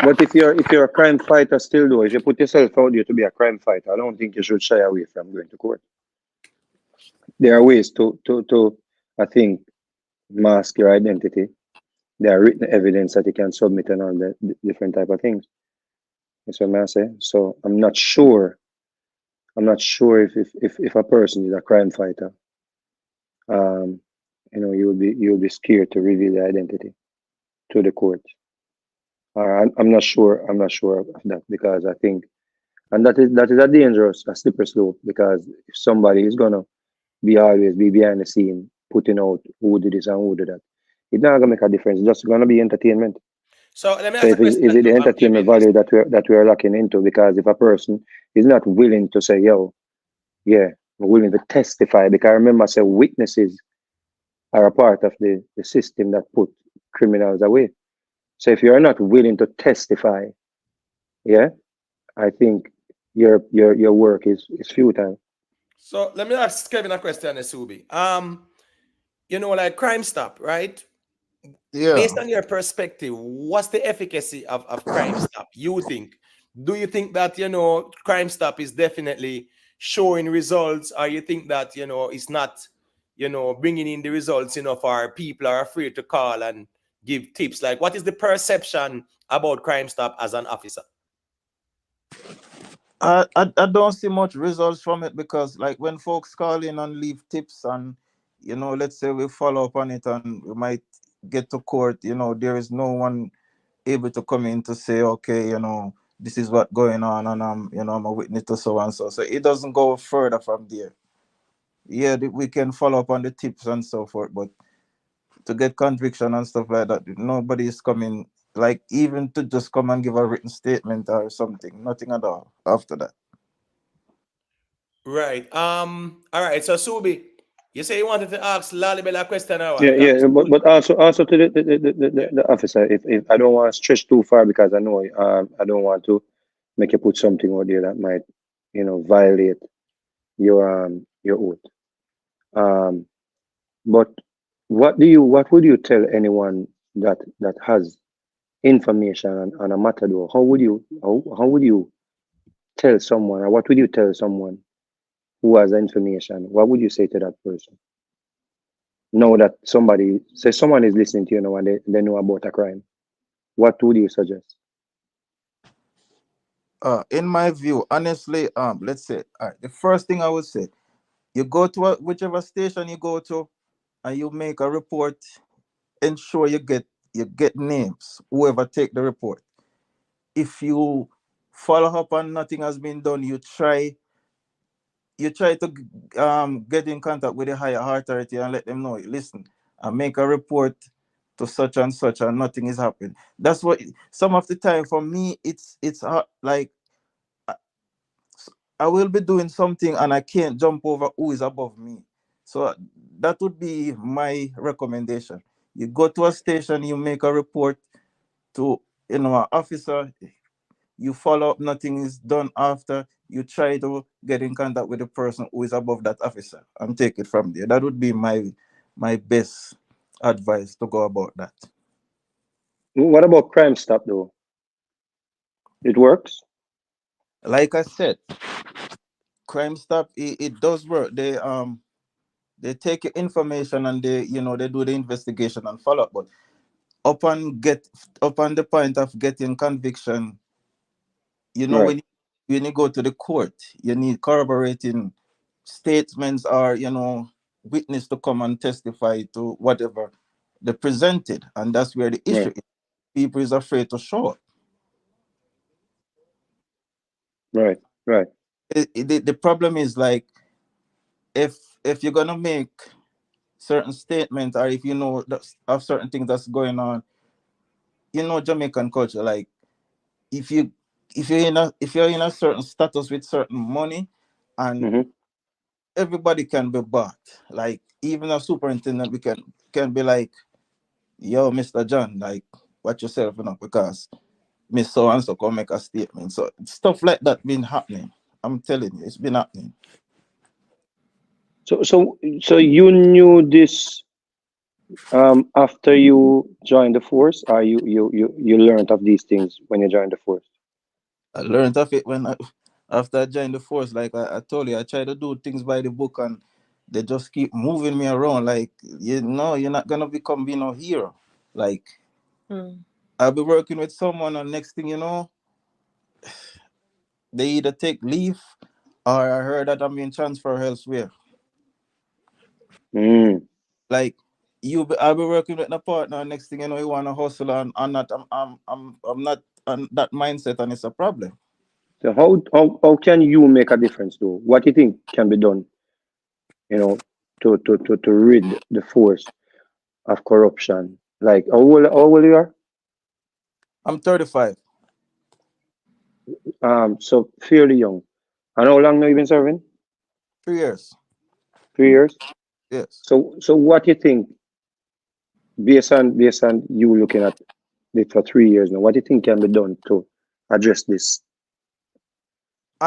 But if you're a crime fighter still though, if you put yourself out there to be a crime fighter, I don't think you should shy away from going to court. There are ways to I think mask your identity. There are written evidence that you can submit and all that different type of things. That's what I say. So I'm not sure. I'm not sure if a person is a crime fighter, um, you'll be scared to reveal the identity to the court. I'm not sure. I'm not sure of that because I think, and that is a dangerous, a slippery slope because if somebody is gonna be behind the scene, putting out who did this and who did that, it's not gonna make a difference. It's just gonna be entertainment. So let me So ask a if is question it the to entertainment Kevin. value that we're looking into? Because if a person is not willing to say, "Yo, yeah, we're willing to testify," because I remember I said witnesses are a part of the system that put criminals away. So if you're not willing to testify, yeah, I think your work is futile. So let me ask Kevin a question, Subi. Like Crime Stop, right? Yeah. Based on your perspective, what's the efficacy of Crime Stop? You think? Do you think that Crime Stop is definitely showing results, or you think that it's not, bringing in the results? For people are afraid to call and give tips. Like, what is the perception about Crime Stop as an officer? I don't see much results from it because like when folks call in and leave tips and let's say we follow up on it and we might get to court, there is no one able to come in to say, okay, this is what going on and I'm a witness to so and so. So it doesn't go further from there. Yeah, we can follow up on the tips and so forth, but to get conviction and stuff like that, nobody is coming, like even to just come and give a written statement or something, nothing at all after that. Right. All right. So Subi, you say you wanted to ask Lalibela a question now, Yeah, because yeah, but also to yeah. the officer, if I don't want to stretch too far because I know I don't want to make you put something out there that might violate your oath. Um, but what would you tell anyone that has information on a matter though? How would you tell someone, or what would you tell someone who has information? What would you say to that person? Know that someone is listening to you now and they know about a crime. What would you suggest? In my view, honestly, let's say, all right, the first thing I would say, you go to whichever station you go to, and you make a report. Ensure you get names. Whoever take the report. If you follow up and nothing has been done, you try to get in contact with the higher authority and let them know. Listen, I make a report to such and such, and nothing is happening. That's what some of the time for me. It's like I will be doing something and I can't jump over who is above me. So that would be my recommendation. You go to a station, you make a report to an officer, you follow up, nothing is done after, you try to get in contact with the person who is above that officer and take it from there. That would be my best advice to go about that. What about Crime Stop though? It works. Like I said, Crime Stop, it does work. They take your information and they do the investigation and follow up. But upon the point of getting conviction, Right. when you go to the court, you need corroborating statements or witness to come and testify to whatever they presented, and that's where the issue Right. is. People is afraid to show up. Right. Right. The problem is like if you're gonna make certain statements or if of certain things that's going on, Jamaican culture, like if you if you're in a certain status with certain money, and Mm-hmm. everybody can be bought. Like even a superintendent, we can be like, yo, Mr. John, like watch yourself, because Miss So and so come make a statement. So stuff like that been happening. I'm telling you, it's been happening. So you knew this After you joined the force, or you learned of these things when you joined the force? I learned of it after I joined the force. Like I told you, I try to do things by the book, and they just keep moving me around. Like, you're not gonna become a hero. Like, Mm. I'll be working with someone, and next thing you know, they either take leave, or I heard that I'm being transferred elsewhere. Mm. Like, I'll be working with a partner, and next thing you know, you want to hustle, and I'm not on that mindset, and it's a problem. So how can you make a difference though? What do you think can be done, you know, to rid the force of corruption? Like how old you are? I'm 35, So fairly young. And how long have you been serving? 3 years. 3 years. Yes. So what do you think, based on you looking at it for 3 years now, what do you think can be done to address this?